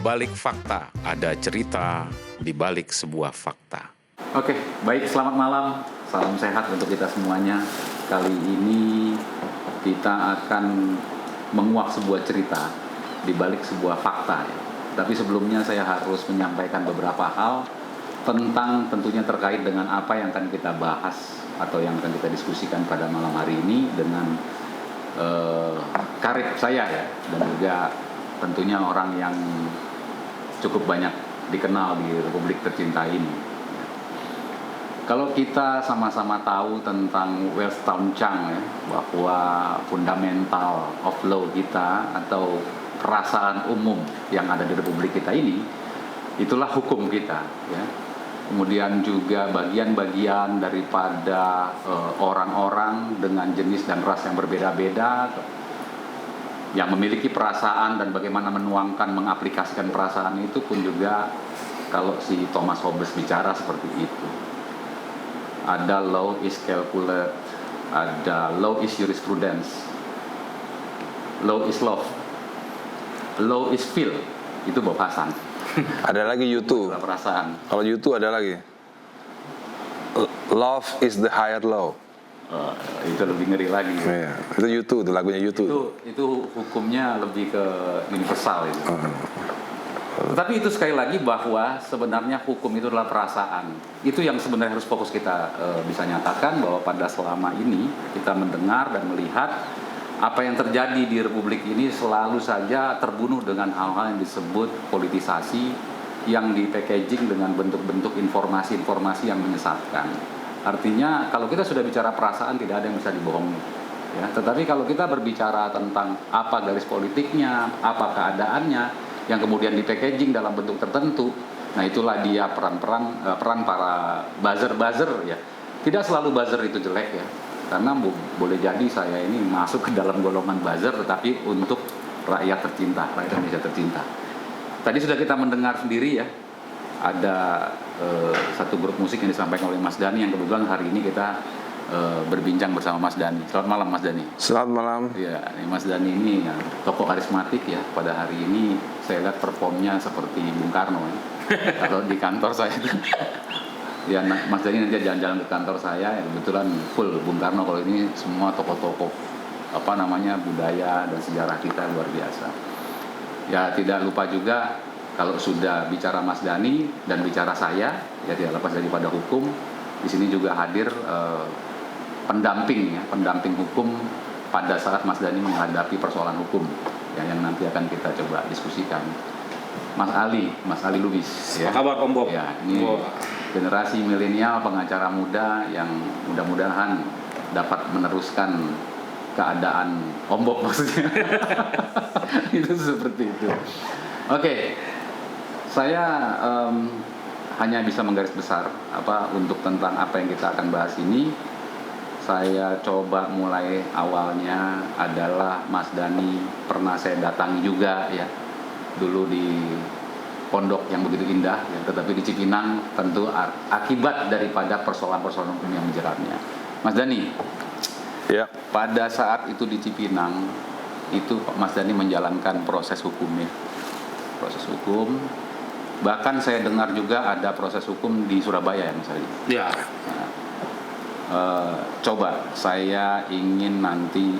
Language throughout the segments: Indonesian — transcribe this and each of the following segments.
balik fakta, ada cerita di balik sebuah fakta. Oke, baik, selamat malam. Salam sehat untuk kita semuanya. Kali ini kita akan menguak sebuah cerita di balik sebuah fakta. Tapi sebelumnya saya harus menyampaikan beberapa hal tentang tentunya terkait dengan apa yang akan kita bahas atau yang akan kita diskusikan pada malam hari ini dengan karib saya ya, dan juga tentunya orang yang cukup banyak dikenal di Republik tercinta ini. Kalau kita sama-sama tahu tentang Wells Townshend ya, bahwa fundamental of law kita atau perasaan umum yang ada di Republik kita ini, itulah hukum kita ya. Kemudian juga bagian-bagian daripada orang-orang dengan jenis dan ras yang berbeda-beda yang memiliki perasaan dan bagaimana menuangkan, mengaplikasikan perasaan itu pun juga kalau si Thomas Hobbes bicara seperti itu. Ada law is calculate, ada law is jurisprudence, law is love, law is feel, itu Bob Hasan. Ada lagi YouTube. Perasaan. Kalau YouTube ada lagi. Love is the higher law. Itu lebih ngeri lagi. Iya, itu YouTube, itu lagunya YouTube. Itu hukumnya lebih ke universal itu. Tapi itu sekali lagi bahwa sebenarnya hukum itu adalah perasaan. Itu yang sebenarnya harus fokus kita bisa nyatakan bahwa pada selama ini kita mendengar dan melihat apa yang terjadi di Republik ini selalu saja terbunuh dengan hal-hal yang disebut politisasi yang di-packaging dengan bentuk-bentuk informasi-informasi yang menyesatkan. Artinya kalau kita sudah bicara perasaan tidak ada yang bisa dibohongi. Ya, tetapi kalau kita berbicara tentang apa garis politiknya, apa keadaannya yang kemudian di-packaging dalam bentuk tertentu, nah itulah dia peran para buzzer ya. Tidak selalu buzzer itu jelek ya. Karena boleh jadi saya ini masuk ke dalam golongan buzzer tetapi untuk rakyat tercinta, rakyat Indonesia tercinta. Tadi sudah kita mendengar sendiri ya, ada satu grup musik yang disampaikan oleh Mas Dhani yang kebetulan hari ini kita berbincang bersama Mas Dhani. Selamat malam Mas Dhani. Selamat malam. Ya, Mas Dhani ini ya, tokoh karismatik ya. Pada hari ini saya lihat performnya seperti Bung Karno ya. Kalau di kantor saya itu ya, Mas Dhani nanti jalan-jalan ke kantor saya ya, kebetulan full Bung Karno. Kalau ini semua tokoh-tokoh budaya dan sejarah kita luar biasa. Ya, tidak lupa juga kalau sudah bicara Mas Dhani dan bicara saya ya, tidak lepas daripada hukum. Di sini juga hadir pendamping hukum pada saat Mas Dhani menghadapi persoalan hukum ya, yang nanti akan kita coba diskusikan. Mas Ali Lubis. Ya. Apa kabar Om Bob? Ya, ini generasi milenial, pengacara muda yang mudah-mudahan dapat meneruskan keadaan Om Bob maksudnya. Itu seperti itu. Oke. Saya hanya bisa menggaris besar untuk tentang apa yang kita akan bahas ini. Saya coba mulai awalnya adalah Mas Dhani pernah saya datangi juga ya. Dulu di pondok yang begitu indah ya, tetapi di Cipinang tentu akibat daripada persoalan-persoalan hukum yang menjeratnya. Mas Dhani, ya. Pada saat itu di Cipinang itu Mas Dhani menjalankan proses hukumnya, proses hukum. Bahkan saya dengar juga ada proses hukum di Surabaya ya Mas Dhani. Ya. Nah, coba saya ingin nanti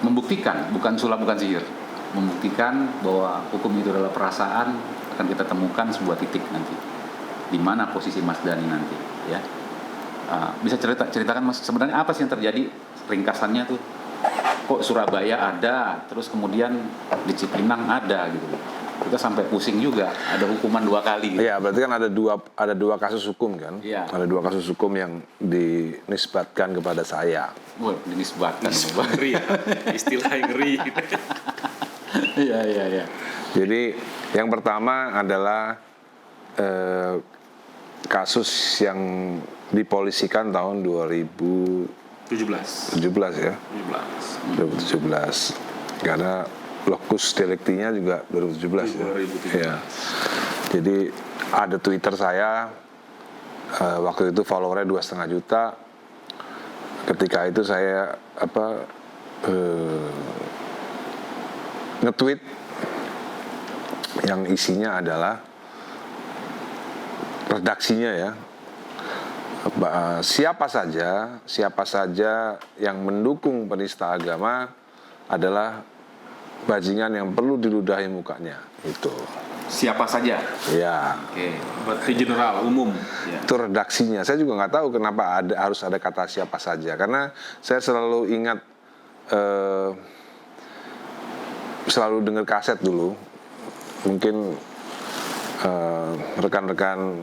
membuktikan, bukan sulap bukan sihir, membuktikan bahwa hukum itu adalah perasaan. Akan kita temukan sebuah titik nanti di mana posisi Mas Dhani nanti ya. Bisa ceritakan Mas sebenarnya apa sih yang terjadi, ringkasannya tuh kok Surabaya ada terus kemudian di Cipinang ada gitu. Kita sampai pusing juga, ada hukuman 2 kali gitu. Iya, berarti kan ada dua kasus hukum kan? Iya. Ada 2 kasus hukum yang dinisbatkan kepada saya. Dinisbatkan Ngeri ya, istilah yang ngeri. Iya. Jadi yang pertama adalah kasus yang dipolisikan tahun 2017 ya. 2017. Karena lokus deliktinya juga 2017 ya. 2017. Ya. Jadi ada Twitter saya waktu itu followernya 2,5 juta. Ketika itu saya nge-tweet yang isinya adalah redaksinya ya. Siapa saja yang mendukung penista agama adalah bajingan yang perlu diludahi mukanya. Itu. Siapa saja? Ya. Oke. Berarti general, umum. Ya. Itu redaksinya. Saya juga nggak tahu kenapa harus ada kata siapa saja. Karena saya selalu ingat, selalu dengar kaset dulu. Mungkin rekan-rekan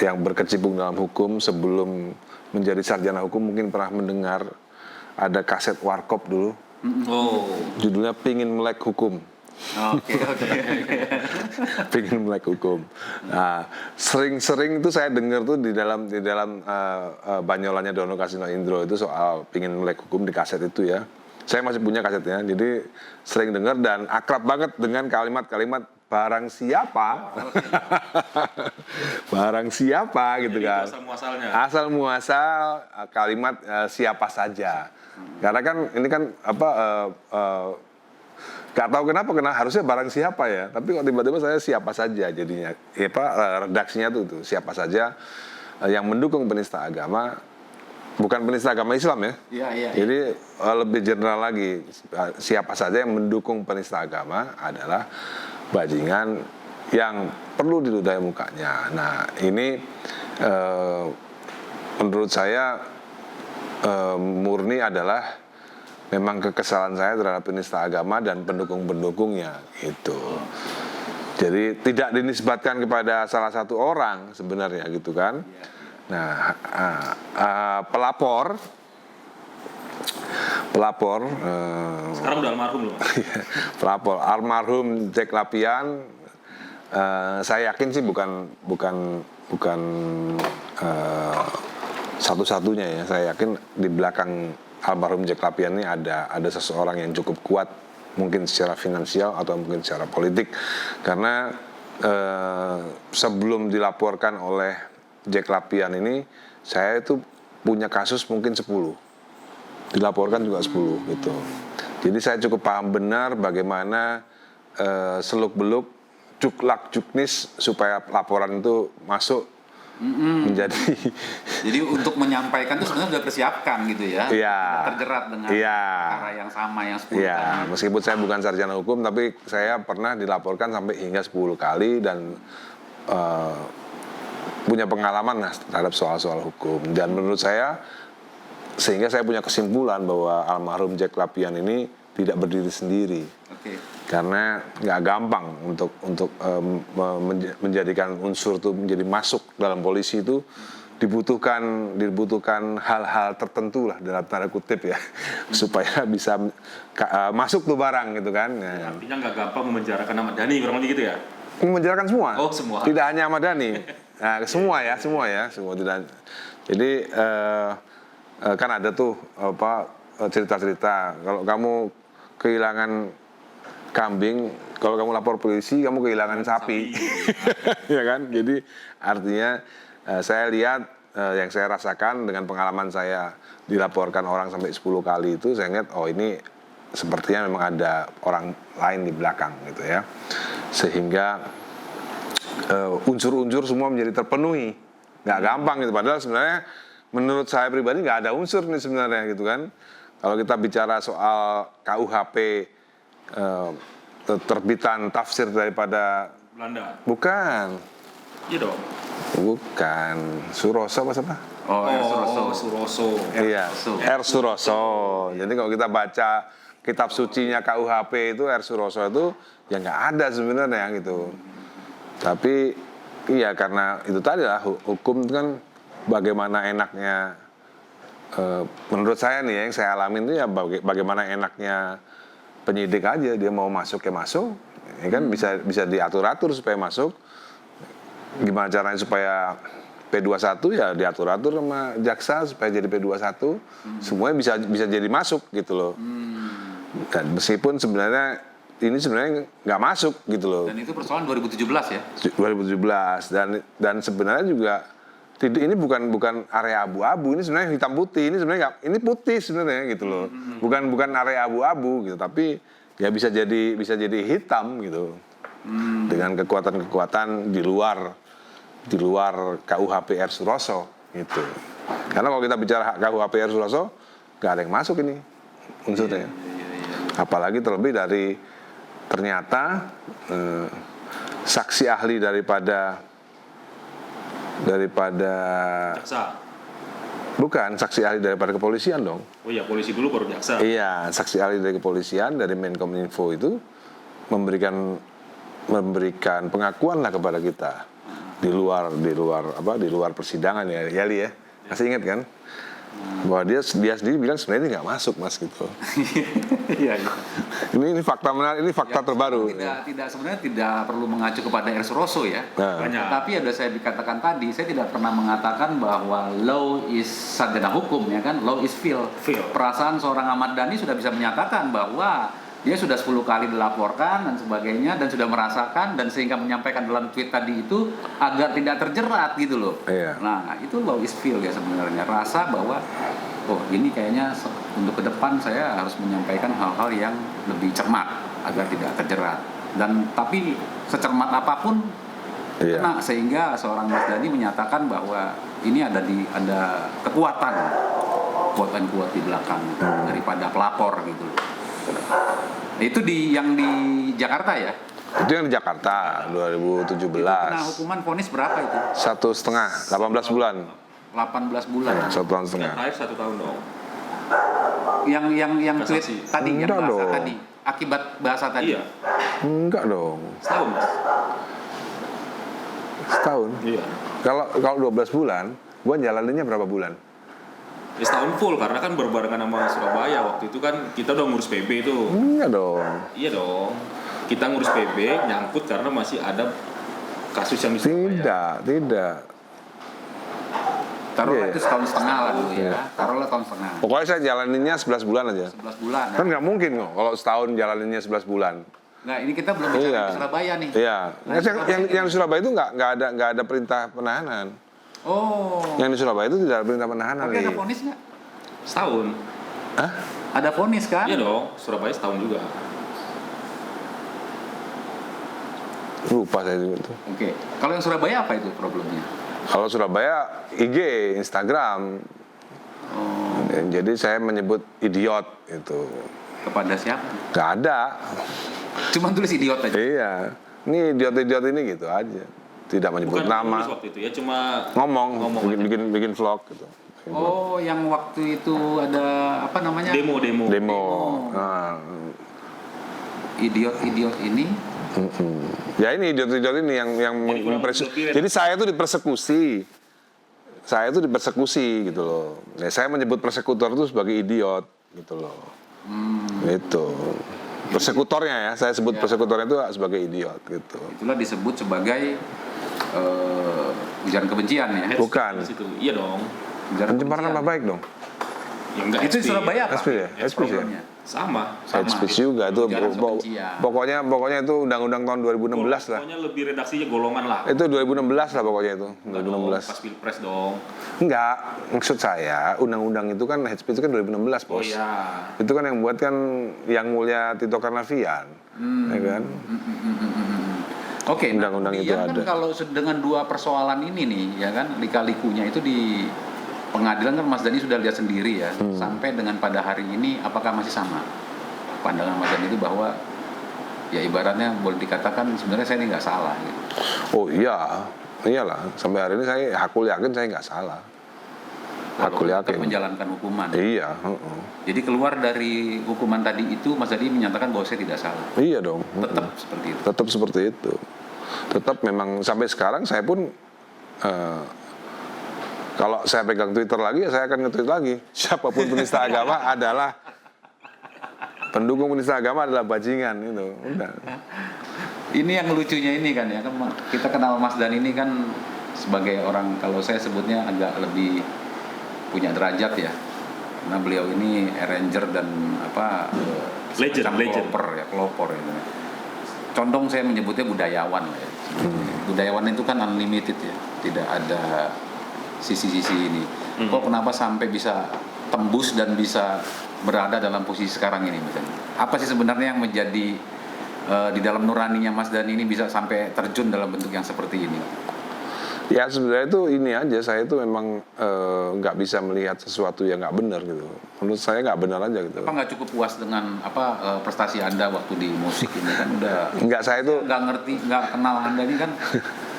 yang berkecimpung dalam hukum sebelum menjadi sarjana hukum mungkin pernah mendengar ada kaset Warkop dulu. Oh. Judulnya Pingin Melek Hukum. Oke. Pingin melek hukum. Nah, sering-sering itu saya dengar tuh di dalam banyolannya Dono Kasino Indro itu soal pingin melek hukum di kaset itu ya. Saya masih punya kasetnya, jadi sering dengar dan akrab banget dengan kalimat-kalimat barang siapa, barang siapa gitu Jadi kan. asal muasalnya. Asal muasal kalimat siapa saja. Karena kan ini kan gak tahu kenapa harusnya barang siapa ya, tapi kok tiba-tiba saya siapa saja jadinya. Redaksinya tuh siapa saja yang mendukung penista agama, bukan penista agama Islam ya. Iya. Jadi lebih general lagi, siapa saja yang mendukung penista agama adalah bajingan yang perlu diludahi mukanya. Nah ini menurut saya murni adalah memang kekesalan saya terhadap penista agama dan pendukung-pendukungnya gitu. Jadi tidak dinisbatkan kepada salah satu orang sebenarnya gitu kan. Nah, pelapor Sekarang udah almarhum loh. pelapor almarhum Jack Lapian, saya yakin sih bukan satu-satunya ya. Saya yakin di belakang almarhum Jack Lapian ini ada seseorang yang cukup kuat, mungkin secara finansial atau mungkin secara politik, karena sebelum dilaporkan oleh Jack Lapian ini saya itu punya kasus mungkin 10, dilaporkan juga 10 gitu. Jadi saya cukup paham benar bagaimana seluk-beluk cuklak juknis supaya laporan itu masuk menjadi. Jadi untuk menyampaikan itu sebenarnya sudah persiapkan gitu ya. Iya. Terjerat dengan Iya. perkara yang sama yang 10 Iya, tadi. meskipun saya bukan sarjana hukum, tapi saya pernah dilaporkan sampai hingga 10 kali dan punya pengalaman terhadap soal-soal hukum. Dan menurut saya, sehingga saya punya kesimpulan bahwa almarhum Jack Lapian ini tidak berdiri sendiri. Oke. Karena nggak gampang untuk menjadikan unsur itu menjadi masuk dalam polisi itu dibutuhkan hal-hal tertentu lah dalam tanda kutip ya supaya bisa masuk tuh barang gitu kan. Ya, artinya nggak gampang memenjarakan Ahmad Dhani kurang lebih gitu ya. Memenjarakan semua. Oh, semua. Tidak hanya Ahmad Dhani. Nah, semua tidak. Jadi kan ada tuh cerita-cerita kalau kamu kehilangan kambing, kalau kamu lapor polisi kamu kehilangan sapi. Ya kan? Jadi artinya saya lihat yang saya rasakan dengan pengalaman saya dilaporkan orang sampai 10 kali itu, saya lihat oh ini sepertinya memang ada orang lain di belakang gitu ya. Sehingga unsur-unsur semua menjadi terpenuhi. Nggak gampang gitu, padahal sebenarnya menurut saya pribadi nggak ada unsur nih sebenarnya gitu kan. Kalau kita bicara soal KUHP, terbitan tafsir daripada Belanda. bukan Iya dong. bukan Suroso apa siapa? Suroso. Iya, R. Suroso. Jadi kalau kita baca kitab sucinya KUHP itu R. Suroso itu ya nggak ada sebenarnya gitu. Tapi iya karena itu tadi lah hukum itu kan bagaimana enaknya, menurut saya nih yang saya alamin itu ya bagaimana enaknya penyidik aja, dia mau masuk ya masuk, ya kan bisa diatur-atur supaya masuk. Gimana caranya supaya P21 ya diatur-atur sama jaksa supaya jadi P21, semuanya bisa jadi masuk gitu loh. Dan meskipun sebenarnya ini sebenarnya nggak masuk gitu loh. Dan itu persoalan 2017 ya? 2017 dan sebenarnya juga ini bukan area abu-abu, ini sebenarnya hitam putih, ini sebenarnya ini putih sebenarnya gitu loh. Bukan area abu-abu gitu, tapi ya bisa jadi hitam gitu. dengan kekuatan-kekuatan di luar KUHP R Suroso gitu. Karena kalau kita bicara KUHP R Suroso, nggak ada yang masuk ini unsurnya. Apalagi terlebih dari ternyata saksi ahli daripada Jaksa. bukan saksi ahli daripada kepolisian dong. Oh iya, polisi dulu baru jaksa. Iya, saksi ahli dari kepolisian dari Menkominfo itu memberikan pengakuan lah kepada kita di luar persidangan ya, Yali ya. Masih ingat kan? Bahwa dia sendiri bilang sebenarnya ini nggak masuk mas gitu. Iya. Ini fakta menarik, ini fakta terbaru. Tidak sebenarnya tidak perlu mengacu kepada R Suroso ya. Nah, Banyak. Tapi ada saya dikatakan tadi, saya tidak pernah mengatakan bahwa law is sarjana hukum ya kan, law is feel. Perasaan seorang Ahmad Dhani sudah bisa menyatakan bahwa dia sudah 10 kali dilaporkan dan sebagainya dan sudah merasakan dan sehingga menyampaikan dalam tweet tadi itu agar tidak terjerat gitu loh. Iya. Nah itu law is feel ya sebenarnya, rasa bahwa oh ini kayaknya untuk ke depan saya harus menyampaikan hal-hal yang lebih cermat agar tidak terjerat. Dan tapi secermat apapun iya. kena, sehingga seorang Mas Dhani menyatakan bahwa ini ada kekuatan kuat di belakang daripada pelapor gitu loh. Itu yang di Jakarta ya? Itu yang di Jakarta 2017. Itu kena hukuman vonis berapa itu? 1,5, 18 bulan. 18 bulan. 1,5 tahun. Terakhir 1 tahun dong. Yang tweet Kasasi. tadi, yang Enggak bahasa dong. tadi, akibat bahasa tadi. Iya, Enggak dong. setahun mas. Setahun. Iya. Kalau 12 bulan, gua jalaninnya berapa bulan? Ya, setahun full karena kan berbarengan sama Surabaya waktu itu kan kita udah ngurus PB itu. Enggak dong. Iya dong. Kita ngurus PB nyangkut karena masih ada kasus yang di Surabaya. Tidak. Taruhlah Iya. itu setahun setengah lah dulu Iya. ya. Taruhlah tahun setengah. Pokoknya saya jalaninnya 11 bulan aja. 11 bulan ya. Kan nggak mungkin kok kalau setahun jalaninnya 11 bulan. Nah, ini kita belum bicara Iya. di Surabaya nih. Iya. Nah, Yang di Surabaya itu nggak ada perintah penahanan. Oh. Yang di Surabaya itu tidak ada perintah penahanan Tapi nih. ada vonis nggak? Setahun. Hah? Ada vonis kan? Iya dong, Surabaya setahun juga. Lupa saya juga tuh. Oke. Kalau yang Surabaya apa itu problemnya? Kalau Surabaya IG, Instagram. Oh, Jadi saya menyebut idiot itu. kepada siapa? Nggak ada. Cuma tulis idiot aja. Iya. Ini idiot-idiot ini gitu aja. Tidak menyebut Bukan nama. nulis waktu itu ya, cuma Ngomong aja. bikin vlog gitu. Oh, yang waktu itu ada apa namanya? demo. Demo. Nah, Idiot-idiot ini. ya ini idiot-idiot ini yang Jadi kurang lebih- Jadi saya itu dipersekusi. Saya itu dipersekusi gitu loh. Ya, saya menyebut persekutor itu sebagai idiot gitu loh. Itu. Persekutornya ya, saya sebut persekutornya itu sebagai idiot gitu. Itulah disebut sebagai ujaran kebencian ya. Bukan. Di situ. Iya dong. Ujaran Pencemaran nama baik dong. Ya enggak Itu di HP. Surabaya apa? SP ya? SP ya? Problemnya? Sama. Hate speech juga tuh. Ujaran kebencian. Pokoknya itu undang-undang tahun 2016 lah. Pokoknya lebih redaksinya golongan lah. Itu 2016 lah pokoknya itu. Enggak dong, 2016. pas pilpres dong. Enggak, maksud saya undang-undang itu kan hate speech itu kan 2016, Oh Bos. iya. Itu kan yang buat kan Yang Mulia Tito Karnavian. Ya kan? Oke, nah Undang-undang itu kemudian kan ada. kalau dengan dua persoalan ini nih, ya kan, lika-likunya itu di pengadilan kan Mas Dhani sudah lihat sendiri ya, sampai dengan pada hari ini apakah masih sama pandangan Mas Dhani itu bahwa ya ibaratnya boleh dikatakan sebenarnya saya ini nggak salah gitu. Oh iya, iyalah. Sampai hari ini aku yakin saya nggak salah. Aku Tetap yakin. menjalankan hukuman. Iya. Jadi keluar dari hukuman tadi itu Mas Dhani menyatakan bahwa saya tidak salah. Iya dong. Tetap seperti itu. Tetap seperti itu. Tetap memang sampai sekarang saya pun kalau saya pegang Twitter lagi, ya saya akan nge-tweet lagi. Siapapun penista agama adalah pendukung penista agama adalah bajingan itu. Udah. Ini yang lucunya ini kan ya, kan kita kenal Mas Dhani ini kan sebagai orang, kalau saya sebutnya agak lebih punya derajat ya, karena beliau ini arranger dan semacam Legend. pelopor ya. Condong saya menyebutnya budayawan lah ya. Budayawan itu kan unlimited ya, tidak ada sisi-sisi ini. Kok kenapa sampai bisa tembus dan bisa berada dalam posisi sekarang ini misalnya? Apa sih sebenarnya yang menjadi di dalam nuraninya Mas Dhani ini bisa sampai terjun dalam bentuk yang seperti ini? Ya sebenarnya itu ini aja, saya itu memang nggak bisa melihat sesuatu yang nggak benar gitu. Menurut saya nggak benar aja gitu. Apa nggak cukup puas dengan prestasi Anda waktu di musik ini kan udah Nggak, saya itu nggak ngerti, nggak kenal Anda ini kan.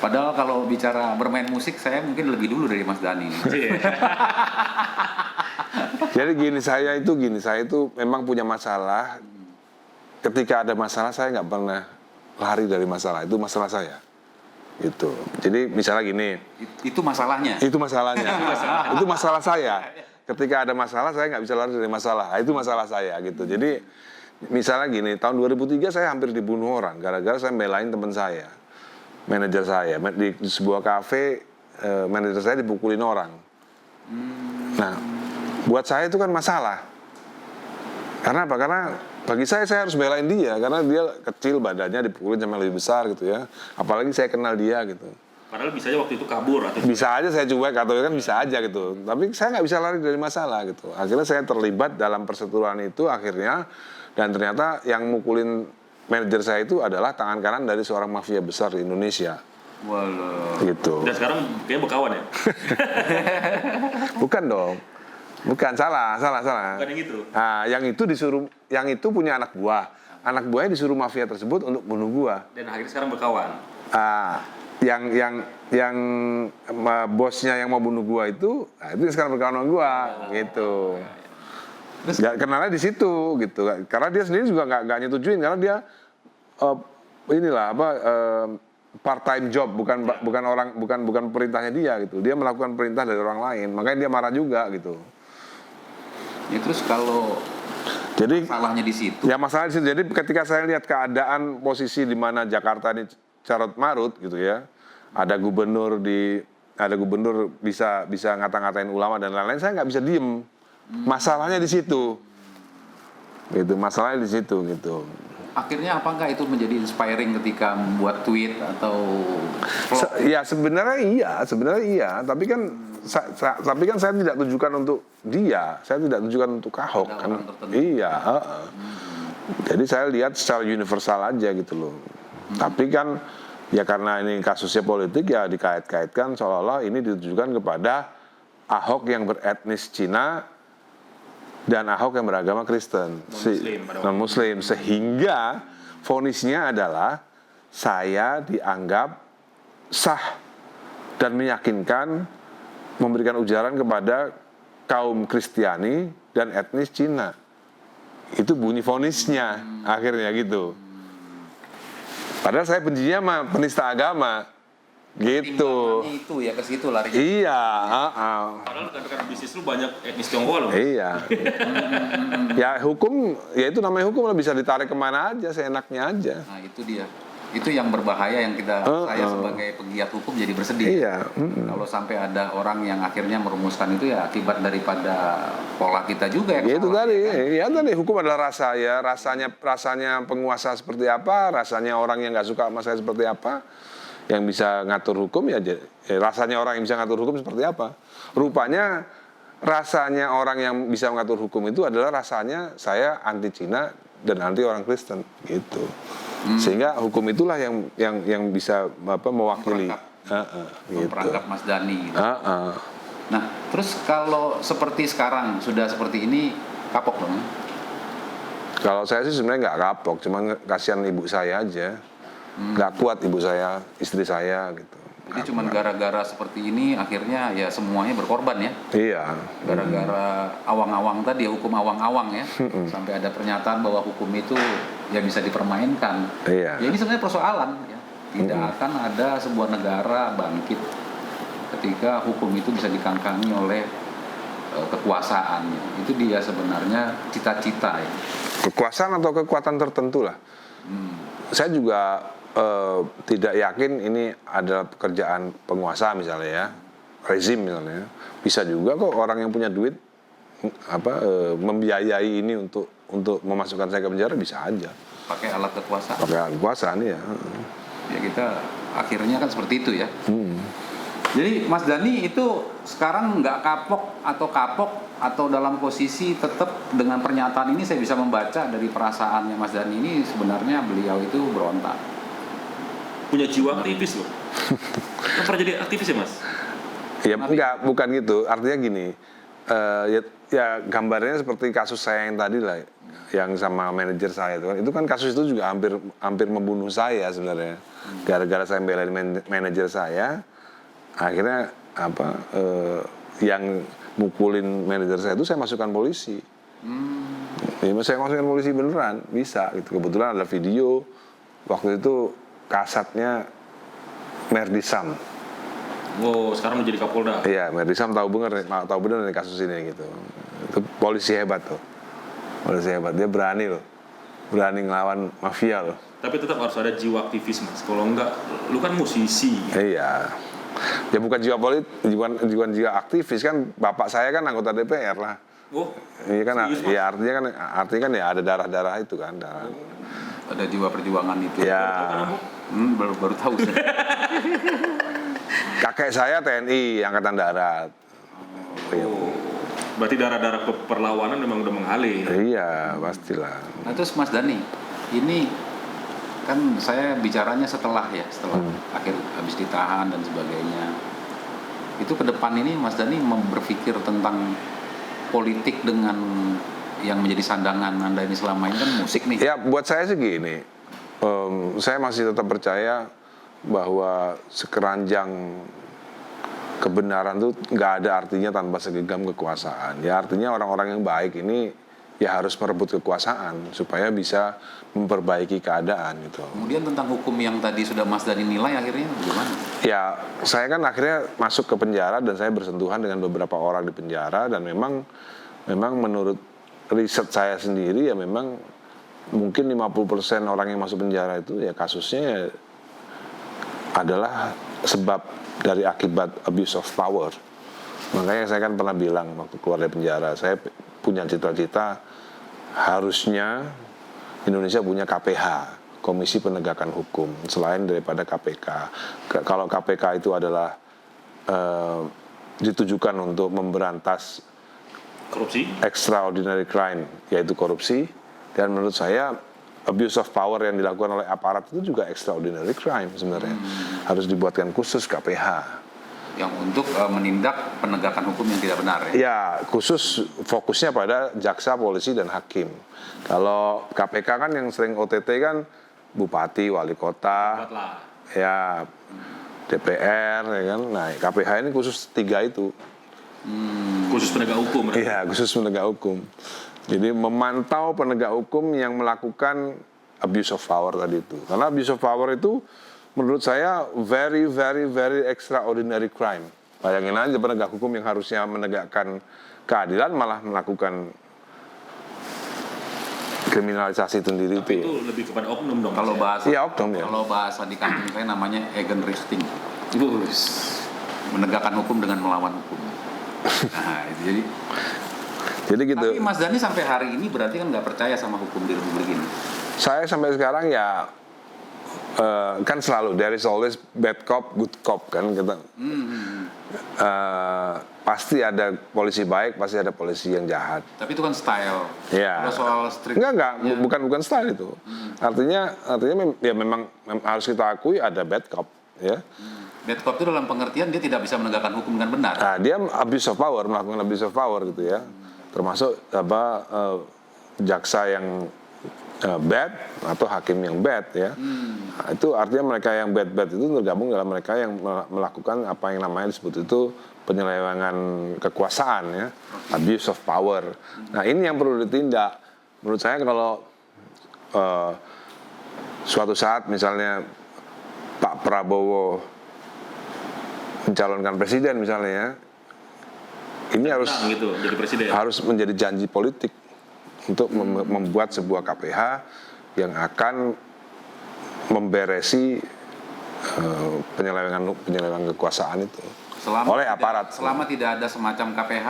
Padahal kalau bicara bermain musik saya mungkin lebih dulu dari Mas Dhani. jadi saya itu memang punya masalah. Ketika ada masalah saya nggak pernah lari dari masalah, itu masalah saya. Gitu. Jadi misalnya gini. Itu masalahnya. Itu masalahnya. Itu masalah saya. Ketika ada masalah saya nggak bisa lari dari masalah. Itu masalah saya gitu. Jadi misalnya gini, tahun 2003 saya hampir dibunuh orang gara-gara saya belain teman saya, manajer saya di sebuah kafe. Manajer saya dipukulin orang. Nah, buat saya itu kan masalah. Karena apa? Karena bagi saya harus belain dia karena dia kecil badannya dipukulin sama lebih besar gitu ya. Apalagi saya kenal dia gitu. Padahal bisa aja waktu itu kabur atau bisa aja saya cuek atau kan bisa aja gitu. Tapi saya nggak bisa lari dari masalah gitu. Akhirnya saya terlibat dalam perseteruan itu akhirnya, dan ternyata yang mukulin manajer saya itu adalah tangan kanan dari seorang mafia besar di Indonesia. Walah. Gitu. Dan sekarang kayaknya berkawan ya? Bukan dong. Bukan, salah. Bukan yang itu? Nah, yang itu punya anak buah. Anak buahnya disuruh mafia tersebut untuk bunuh gua. Dan akhirnya sekarang berkawan? Yang bosnya yang mau bunuh gua itu yang sekarang berkawan sama gua, gitu. Nggak kenalnya di situ, gitu. Karena dia sendiri juga nggak nyetujuin, karena dia part time job, bukan perintahnya dia gitu. Dia melakukan perintah dari orang lain, makanya dia marah juga gitu. Ya terus kalau Jadi salahnya di situ. ya masalah di situ. Jadi ketika saya lihat keadaan posisi di mana Jakarta ini carut marut gitu ya, ada gubernur bisa ngata-ngatain ulama dan lain-lain, saya nggak bisa diem. Masalahnya di situ, gitu. Masalahnya di situ gitu. Akhirnya apakah itu menjadi inspiring ketika membuat tweet atau vlog? Ya sebenarnya iya, tapi kan saya tidak tujukan untuk dia, saya tidak tujukan untuk Ahok kan. Iya, Jadi saya lihat secara universal aja gitu loh. Tapi kan ya karena ini kasusnya politik ya dikait-kaitkan seolah-olah ini ditujukan kepada Ahok yang beretnis Cina dan Ahok yang beragama Kristen, non-Muslim, sehingga vonisnya adalah saya dianggap sah dan meyakinkan memberikan ujaran kepada kaum Kristiani dan etnis Cina. Itu bunyi vonisnya akhirnya gitu. Padahal saya bencinya sama penista agama. Gitu. Itu ya ke situ lari. Iya, Padahal rekan-rekan bisnis lu banyak etnis Tionghoa loh. Iya. Ya hukum, ya itu namanya hukum, bisa ditarik kemana aja, seenaknya aja. Nah itu dia. Itu yang berbahaya yang saya sebagai pegiat hukum jadi bersedih. Iya. Kalau sampai ada orang yang akhirnya merumuskan itu ya akibat daripada pola kita juga yang Ya itu salah, tadi, ya kan? ya tadi hukum adalah rasa ya, rasanya penguasa seperti apa, rasanya orang yang nggak suka sama saya seperti apa. Yang bisa ngatur hukum ya rasanya orang yang bisa ngatur hukum seperti apa. Rupanya rasanya orang yang bisa mengatur hukum itu adalah rasanya saya anti Cina dan anti orang Kristen gitu. Sehingga hukum itulah yang bisa mewakili memperangkap Mas Dhani gitu. Nah, terus kalau seperti sekarang sudah seperti ini kapok dong? kalau saya sih sebenarnya nggak kapok, cuma kasihan ibu saya aja. Nggak kuat ibu saya, istri saya gitu. Jadi cuma gara-gara seperti ini akhirnya ya semuanya berkorban ya. Iya. Gara-gara awang-awang tadi, hukum awang-awang ya. Sampai ada pernyataan bahwa hukum itu ya bisa dipermainkan. Iya. Ya ini sebenarnya persoalan ya. Tidak akan ada sebuah negara bangkit ketika hukum itu bisa dikangkangi oleh kekuasaan. Itu dia sebenarnya cita-cita ya. Kekuasaan atau kekuatan tertentu lah. Saya juga tidak yakin ini adalah pekerjaan penguasa misalnya ya, rezim misalnya. Bisa juga kok orang yang punya duit membiayai ini untuk memasukkan saya ke penjara, bisa aja. Pakai alat kekuasaan. Pakai alat kekuasaan ya. Ya kita akhirnya kan seperti itu ya. Jadi Mas Dhani itu sekarang nggak kapok atau dalam posisi tetap dengan pernyataan ini saya bisa membaca dari perasaannya Mas Dhani ini sebenarnya beliau itu berontak. Punya jiwa aktivis loh. Kan pernah jadi aktivis ya Mas? Ya enggak, bukan gitu. Artinya gini, ya gambarnya seperti kasus saya yang tadi lah, yang sama manajer saya itu kan kasus itu juga hampir membunuh saya sebenarnya. Gara-gara saya belain manajer saya, akhirnya yang mukulin manajer saya itu saya masukkan polisi. Ya, saya masukkan polisi beneran, bisa gitu. Kebetulan ada video waktu itu kasatnya Merdisam. Oh, sekarang menjadi Kapolda. Iya, Merdisam tahu bener nih kasus ini gitu. Itu polisi hebat tuh. Polisi hebat, dia berani loh. Berani ngelawan mafia loh. Tapi tetap harus ada jiwa aktivis Mas. Kalau enggak, lu kan musisi. Iya. Ya bukan jiwa jiwa aktivis kan, bapak saya kan anggota DPR lah. Oh. Iya kan, serius, Mas? ya artinya kan ya ada darah itu kan. Ada jiwa perjuangan itu. Ya. Baru tahu sih. Kakek saya TNI Angkatan Darat. Oh. Berarti darah-darah perlawanan memang udah mengalir. Iya, pastilah. Nah terus Mas Dhani, ini kan saya bicaranya setelah akhir habis ditahan dan sebagainya. Itu ke depan ini Mas Dhani berpikir tentang politik dengan yang menjadi sandangan Anda ini selama ini kan musik nih. Ya buat saya sih gini, saya masih tetap percaya bahwa sekeranjang kebenaran itu nggak ada artinya tanpa segenggam kekuasaan. Ya artinya orang-orang yang baik ini ya harus merebut kekuasaan supaya bisa memperbaiki keadaan gitu. Kemudian tentang hukum yang tadi sudah Mas Dhani nilai akhirnya gimana? Ya saya kan akhirnya masuk ke penjara dan saya bersentuhan dengan beberapa orang di penjara dan memang menurut riset saya sendiri ya memang mungkin 50% orang yang masuk penjara itu ya kasusnya adalah sebab dari akibat abuse of power. Makanya saya kan pernah bilang waktu keluar dari penjara, saya punya cita-cita harusnya Indonesia punya KPH, Komisi Penegakan Hukum, selain daripada KPK. Kalau KPK itu adalah ditujukan untuk memberantas Korupsi? Extraordinary crime, yaitu korupsi, dan menurut saya abuse of power yang dilakukan oleh aparat itu juga extraordinary crime sebenarnya. Harus dibuatkan khusus KPH. Yang untuk menindak penegakan hukum yang tidak benar ya? Ya, khusus fokusnya pada jaksa, polisi, dan hakim. Kalau KPK kan yang sering OTT kan bupati, wali kota, ya DPR, ya kan. Nah, KPH ini khusus 3 itu. Khusus penegak hukum. Iya, khusus penegak hukum. Jadi memantau penegak hukum yang melakukan abuse of power tadi itu. Karena abuse of power itu menurut saya very, very, very extraordinary crime. Bayangin aja penegak hukum yang harusnya menegakkan keadilan malah melakukan kriminalisasi sendiri. Tapi itu lebih kepada oknum dong. Kalau bahasa Iya, oknum ya. Kalau bahasa di kampung saya namanya Egenrichting. Menegakkan hukum dengan melawan hukum. Nah, jadi gitu. Tapi Mas Dhani sampai hari ini berarti kan nggak percaya sama hukum di Republik ini. Saya sampai sekarang ya kan selalu there is always bad cop, good cop kan kita. Pasti ada polisi baik, pasti ada polisi yang jahat. Tapi itu kan style. Ya. Kalau soal strict. Enggak, bukan style itu. Artinya ya memang harus kita akui ada bad cop, ya. Bad cop itu dalam pengertian dia tidak bisa menegakkan hukum dengan benar. Nah, dia abuse of power, melakukan abuse of power gitu ya. Termasuk jaksa yang bad atau hakim yang bad ya. Nah, itu artinya mereka yang bad itu tergabung dalam mereka yang melakukan apa yang namanya disebut itu penyelewengan kekuasaan ya, abuse of power. Nah, ini yang perlu ditindak. Menurut saya kalau suatu saat misalnya Pak Prabowo mencalonkan presiden misalnya, ini harus gitu, jadi presiden. Harus menjadi janji politik untuk membuat sebuah KPH yang akan memberesi penyelewengan kekuasaan itu oleh aparat. Selama tidak ada semacam KPH,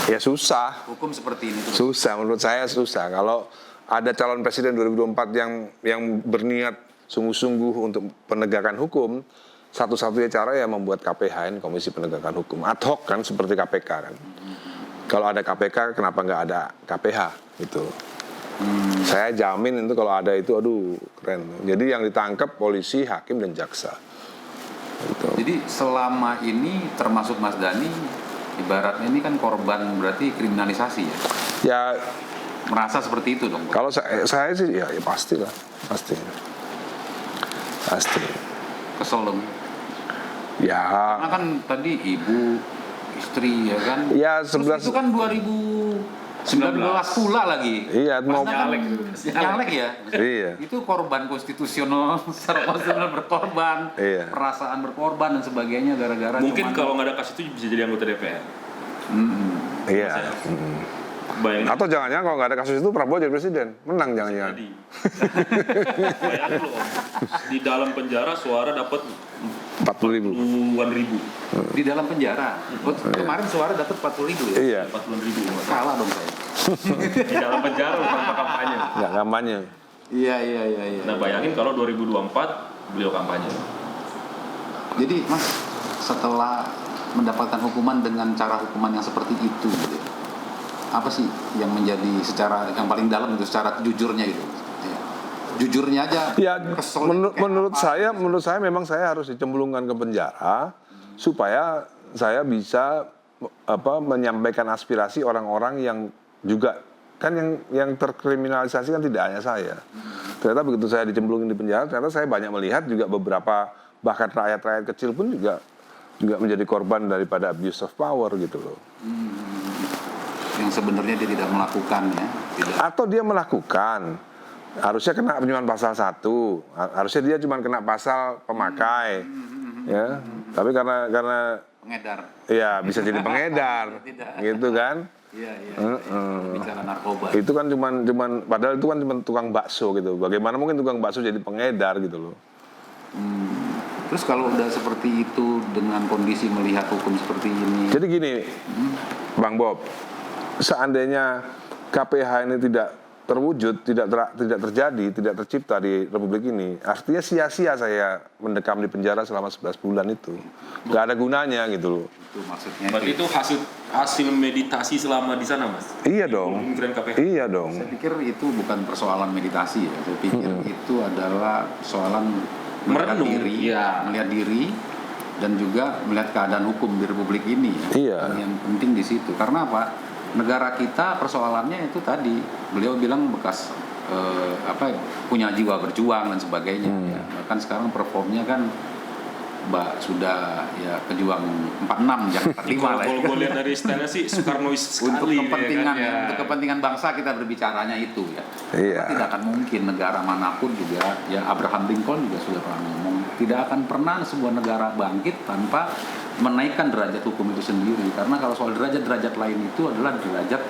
ya susah. Hukum seperti ini terus. Susah, menurut saya susah. Kalau ada calon presiden 2024 yang berniat sungguh-sungguh untuk penegakan hukum, satu-satunya cara ya membuat KPHN, Komisi Penegakan Hukum, ad hoc kan seperti KPK kan. Kalau ada KPK, kenapa nggak ada KPH gitu. Saya jamin itu kalau ada itu, aduh keren. Jadi yang ditangkap polisi, hakim dan jaksa. Gitu. Jadi selama ini termasuk Mas Dhani, ibaratnya ini kan korban berarti kriminalisasi ya? Ya Merasa seperti itu dong? kalau saya sih ya pastilah, pasti. Kesel dong? Ya. Karena kan tadi ibu, istri ya kan? Ya, Terus 11 itu kan 2019 pula lagi. Iya, mau Nyalek. Nyalek ya? Iya. Itu korban konstitusional, secara konstitusional berkorban, Iya. perasaan berkorban dan sebagainya gara-gara Mungkin cuman- kalau nggak ada kasus itu bisa jadi anggota DPR. Iya. Bayangin Atau jangan-jangan kalau nggak ada kasus itu Prabowo jadi presiden, menang jangan-jangan. tadi. Bayangin loh, di dalam penjara suara dapat 40.000. puluhan ribu. di dalam penjara. Kemarin suara dapat 40.000 ya? Iya. 40 ribu. Kalah dong saya. Di dalam penjara tanpa kampanye. Nggak kampanye. Iya. Nah bayangin kalau 2024 beliau kampanye. Jadi Mas, setelah mendapatkan hukuman dengan cara hukuman yang seperti itu, gitu, apa sih yang menjadi secara yang paling dalam itu secara jujurnya itu? Ya. Jujurnya aja. Ya, kesel kayak menurut apa? saya memang saya harus dicemplungkan ke penjara supaya saya bisa menyampaikan aspirasi orang-orang yang juga kan yang terkriminalisasi kan tidak hanya saya. Ternyata begitu saya dicemplungin di penjara, ternyata saya banyak melihat juga beberapa bahkan rakyat-rakyat kecil pun juga menjadi korban daripada abuse of power gitu loh. Yang sebenarnya dia tidak melakukan ya. Tidak. Atau dia melakukan, harusnya kena cuma pasal 1, harusnya dia cuma kena pasal pemakai, ya. Tapi karena Pengedar. ya bisa jadi pengedar, gitu kan? Iya. Bicara narkoba. Itu kan cuman padahal itu kan cuma tukang bakso gitu. Bagaimana mungkin tukang bakso jadi pengedar gitu loh? Terus kalau udah seperti itu dengan kondisi melihat hukum seperti ini. Jadi gini, Bang Bob, seandainya KPH ini tidak terwujud, tidak terjadi, tidak tercipta di Republik ini, artinya sia-sia saya mendekam di penjara selama 11 bulan itu. Gak ada gunanya gitu loh. Itu maksudnya. Berarti itu hasil meditasi selama di sana, Mas? Iya dong. Pemikiran KPH. Iya dong. Saya pikir itu bukan persoalan meditasi ya. Saya pikir itu adalah persoalan Merenung, melihat diri dan juga melihat keadaan hukum di Republik ini ya. Iya. Yang penting di situ. Karena apa? Negara kita persoalannya itu tadi beliau bilang bekas punya jiwa berjuang dan sebagainya ya. Bahkan sekarang performnya kan sudah ya pejuang 46 jangan 45 lah. Kalau gue lihat dari stylenya sih Soekarnois Untuk sekali. kepentingan ya kan? untuk kepentingan bangsa kita berbicaranya itu ya. Iya. Karena tidak akan mungkin negara manapun juga ya Abraham Lincoln juga sudah pernah ngomong tidak akan pernah sebuah negara bangkit tanpa menaikkan derajat hukum itu sendiri, karena kalau soal derajat-derajat lain itu adalah derajat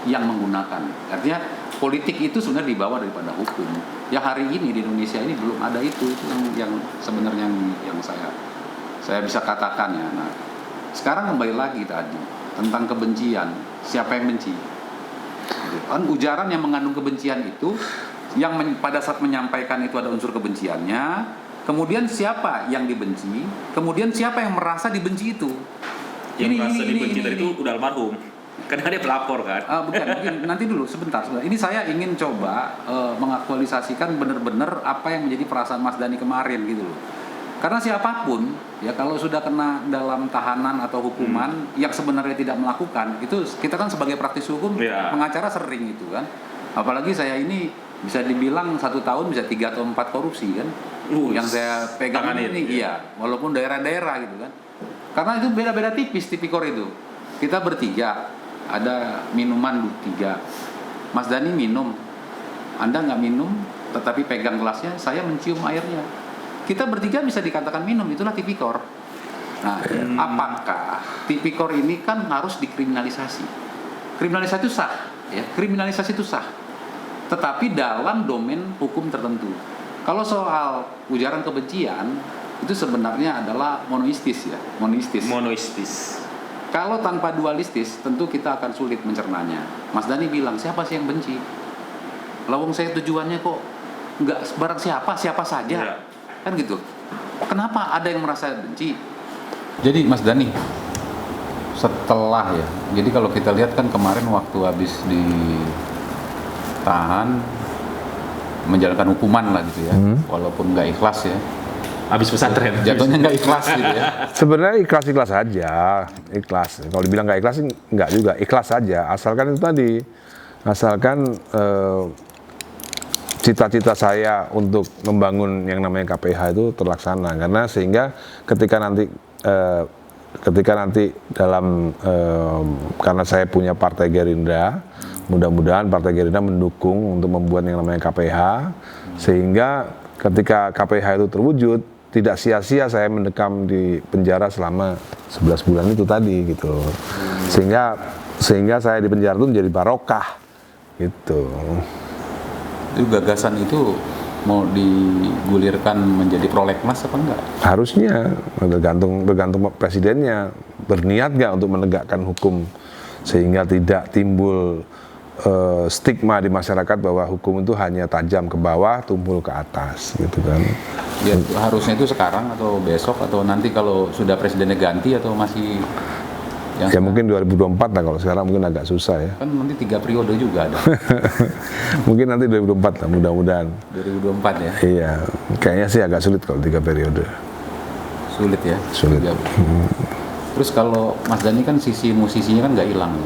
yang menggunakan. Artinya politik itu sebenarnya dibawa daripada hukum. Ya hari ini di Indonesia ini belum ada itu yang sebenarnya yang saya bisa katakan ya. Nah, sekarang kembali lagi tadi tentang kebencian, siapa yang benci? Kan ujaran yang mengandung kebencian itu yang pada saat menyampaikan itu ada unsur kebenciannya. Kemudian siapa yang dibenci? Kemudian siapa yang merasa dibenci itu? Yang merasa dibenci tadi itu udah almarhum. Karena dia pelapor kan. Bukan, nanti dulu sebentar. Ini saya ingin coba mengaktualisasikan benar-benar apa yang menjadi perasaan Mas Dhani kemarin gitu loh. Karena siapapun ya kalau sudah kena dalam tahanan atau hukuman yang sebenarnya tidak melakukan, itu kita kan sebagai praktis hukum pengacara sering itu kan. Apalagi saya ini bisa dibilang 1 tahun bisa 3 atau 4 korupsi kan. Yang saya pegang ini iya, walaupun daerah-daerah gitu kan. Karena itu beda-beda tipis tipikor itu. Kita bertiga ada minuman 3. Mas Dhani minum, Anda nggak minum, tetapi pegang gelasnya, saya mencium airnya. Kita bertiga bisa dikatakan minum, itulah tipikor. Nah, apakah tipikor ini kan harus dikriminalisasi? Kriminalisasi itu sah, ya. Kriminalisasi itu sah. Tetapi dalam domain hukum tertentu. Kalau soal ujaran kebencian itu sebenarnya adalah monoistis ya, monoistis. Kalau tanpa dualistis tentu kita akan sulit mencernanya. Mas Dhani bilang siapa sih yang benci? Lawang saya tujuannya kok nggak barang siapa saja, kan gitu. Kenapa ada yang merasa benci? Jadi Mas Dhani, setelah ya, jadi kalau kita lihat kan kemarin waktu habis ditahan, menjalankan hukuman lah gitu ya, walaupun nggak ikhlas ya. Habis pesantren. Jatuhnya nggak ikhlas gitu ya. Sebenarnya ikhlas-ikhlas saja, ikhlas. Kalau dibilang nggak ikhlas, nggak juga, ikhlas saja. Asalkan itu tadi, asalkan cita-cita saya untuk membangun yang namanya KPH itu terlaksana. Karena sehingga ketika nanti dalam karena saya punya Partai Gerindra, mudah-mudahan Partai Gerindra mendukung untuk membuat yang namanya KPH, sehingga ketika KPH itu terwujud, tidak sia-sia saya mendekam di penjara selama 11 bulan itu tadi gitu. Sehingga saya di penjara itu menjadi barokah gitu. Itu gagasan itu mau digulirkan menjadi prolegnas apa enggak? Harusnya, tergantung presidennya berniat nggak untuk menegakkan hukum sehingga tidak timbul stigma di masyarakat bahwa hukum itu hanya tajam ke bawah, tumpul ke atas, gitu kan? Ya, harusnya itu sekarang atau besok atau nanti kalau sudah presidennya ganti atau masih? Ya mungkin 2024 lah, kalau sekarang mungkin agak susah ya. Kan nanti 3 periode juga ada. Mungkin nanti 2024 lah, mudah-mudahan. 2024 ya? Iya, kayaknya sih agak sulit kalau 3 periode. Sulit ya? Sulit. Terus kalau Mas Dhani kan sisi musisinya kan nggak hilang.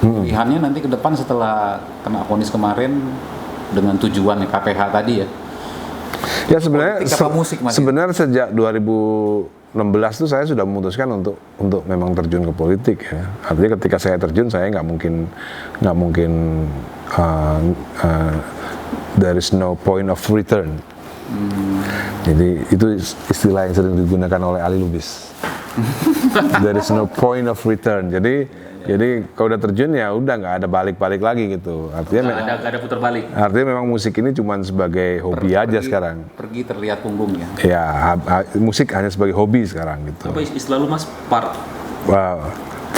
Pilihannya nanti ke depan setelah kena vonis kemarin dengan tujuan KPH tadi ya. Ya sebenarnya musik, sebenarnya sejak 2016 itu saya sudah memutuskan untuk memang terjun ke politik ya. Artinya ketika saya terjun, saya nggak mungkin there is no point of return. Jadi itu istilah yang sering digunakan oleh Ali Lubis. There is no point of return. Jadi kalau udah terjun ya udah nggak ada balik-balik lagi gitu. Artinya Nggak ada putar balik. Artinya memang musik ini cuma sebagai hobi aja sekarang. Pergi terlihat punggungnya. Ya, musik hanya sebagai hobi sekarang gitu. Apa istilah lu Mas?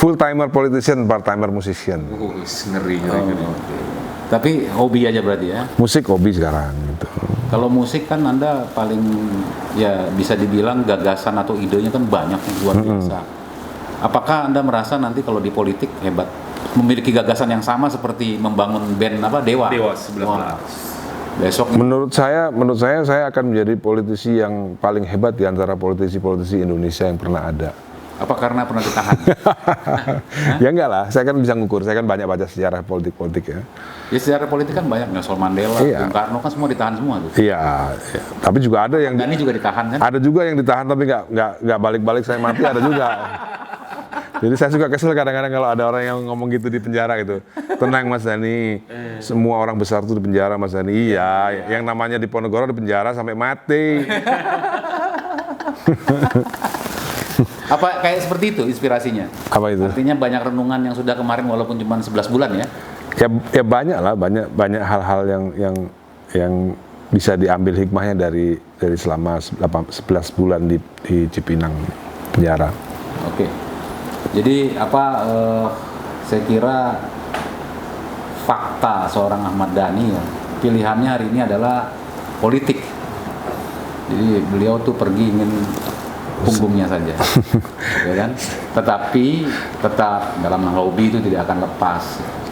Full timer politician, part timer musician. Ngeri. Tapi hobi aja berarti ya. Musik hobi sekarang gitu. Kalau musik kan Anda paling ya bisa dibilang gagasan atau idenya kan banyak, luar biasa. Apakah Anda merasa nanti kalau di politik hebat, memiliki gagasan yang sama seperti membangun band Dewa? Dewa 11. Besok Menurut saya akan menjadi politisi yang paling hebat di antara politisi-politisi Indonesia yang pernah ada. apa karena pernah ditahan? Ya enggak lah, saya kan bisa ngukur, saya kan banyak baca sejarah politik ya. Ya sejarah politik kan banyak, Nelson Mandela, Iya. Bung Karno kan semua ditahan semua tuh. Iya, tapi juga ada yang Dhani juga ditahan kan? ada juga yang ditahan tapi nggak balik-balik saya mati, ada juga. Jadi saya suka kesel kadang-kadang kalau ada orang yang ngomong gitu di penjara gitu. Tenang Mas Dhani, semua orang besar tuh di penjara Mas Dhani. Iya, yang namanya di Ponorogo di penjara sampai mati. Apa kayak seperti itu inspirasinya? Apa itu? Artinya banyak renungan yang sudah kemarin walaupun cuma 11 bulan ya? Ya banyak lah, banyak hal-hal yang bisa diambil hikmahnya dari selama 11 bulan di Cipinang penjara. Oke. Jadi saya kira fakta seorang Ahmad Dhani ya, pilihannya hari ini adalah politik. Jadi beliau tuh pergi ingin punggungnya saja, ya kan? Tetapi tetap dalam hobi itu tidak akan lepas.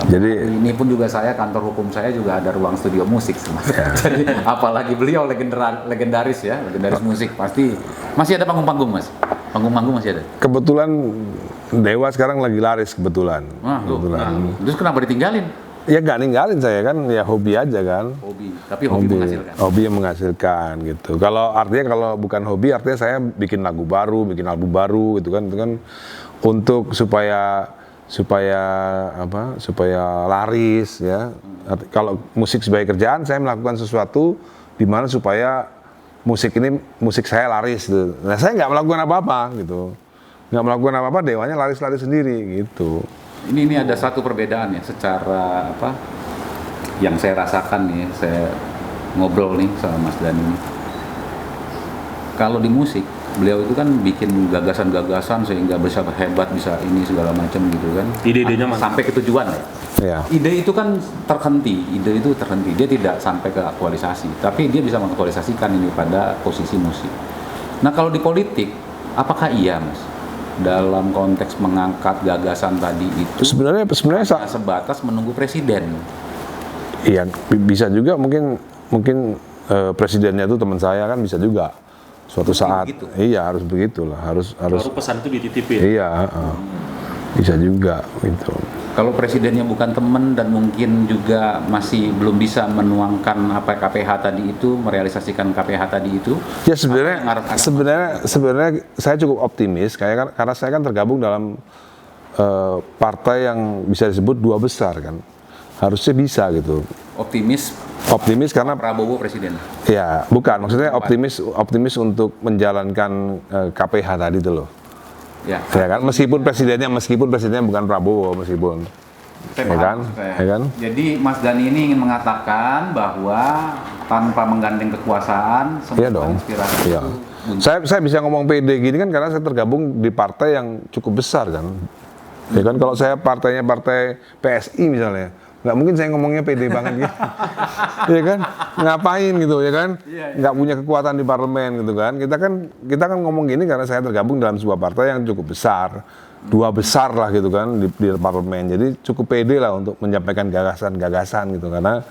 Jadi Ini pun juga kantor hukum saya juga ada ruang studio musik sebenarnya. Jadi apalagi beliau legendaris ya, legendaris musik, pasti masih ada panggung-panggung Mas. Panggung-panggung masih ada. kebetulan Dewa sekarang lagi laris kebetulan. Terus kenapa ditinggalin? Ya nggak ninggalin saya kan, ya hobi aja kan. Hobi, tapi hobi menghasilkan. Hobi yang menghasilkan gitu. Kalau bukan hobi, artinya saya bikin lagu baru, bikin album baru gitu kan. Itu kan untuk supaya laris ya. Kalau musik sebagai kerjaan, saya melakukan sesuatu di mana supaya musik saya laris gitu. Nah, saya nggak melakukan apa-apa gitu. Nggak melakukan apa-apa, Dewanya laris-laris sendiri gitu. Ini ada satu perbedaan ya secara yang saya rasakan nih, saya ngobrol nih sama Mas Dhani. Kalau di musik, beliau itu kan bikin gagasan-gagasan sehingga bisa hebat, bisa ini segala macam gitu kan. Ide-idenya sampai ke tujuan ya. Ya. Ide itu kan terhenti, dia tidak sampai ke aktualisasi, tapi dia bisa mengaktualisasikan ini pada posisi musik. Nah kalau di politik, apakah iya Mas? Dalam konteks mengangkat gagasan tadi itu Sebenarnya hanya sebatas menunggu presiden? iya bisa juga mungkin presidennya itu teman saya kan bisa juga suatu saat. begitu? Iya harus begitulah, harus Baru pesan itu dititipin. iya bisa juga gitu. Kalau presidennya bukan teman dan mungkin juga masih belum bisa menuangkan apa KPH tadi itu, merealisasikan KPH tadi itu. Ya sebenarnya Apa yang sebenarnya saya cukup optimis karena saya kan tergabung dalam partai yang bisa disebut dua besar kan. Harusnya bisa gitu. Optimis karena Prabowo presiden. ya bukan maksudnya optimis untuk menjalankan KPH tadi itu loh. Ya, Ya kan meskipun presidennya bukan Prabowo meskipun saya ya paham kan? maksud saya. Ya kan? Jadi Mas Dhani ini ingin mengatakan bahwa tanpa menggandeng kekuasaan, semua Iya dong. inspirasi Iya. itu bunyi. Saya bisa ngomong pede gini kan karena saya tergabung di partai yang cukup besar kan. Ya kan kalau saya partainya partai PSI misalnya, nggak mungkin saya ngomongnya pede banget gitu. Ya kan? Ngapain gitu ya kan? Nggak punya kekuatan di parlemen gitu kan. Kita kan ngomong gini karena saya tergabung dalam sebuah partai yang cukup besar. Dua besar lah gitu kan di parlemen. Jadi cukup pede lah untuk menyampaikan gagasan-gagasan gitu karena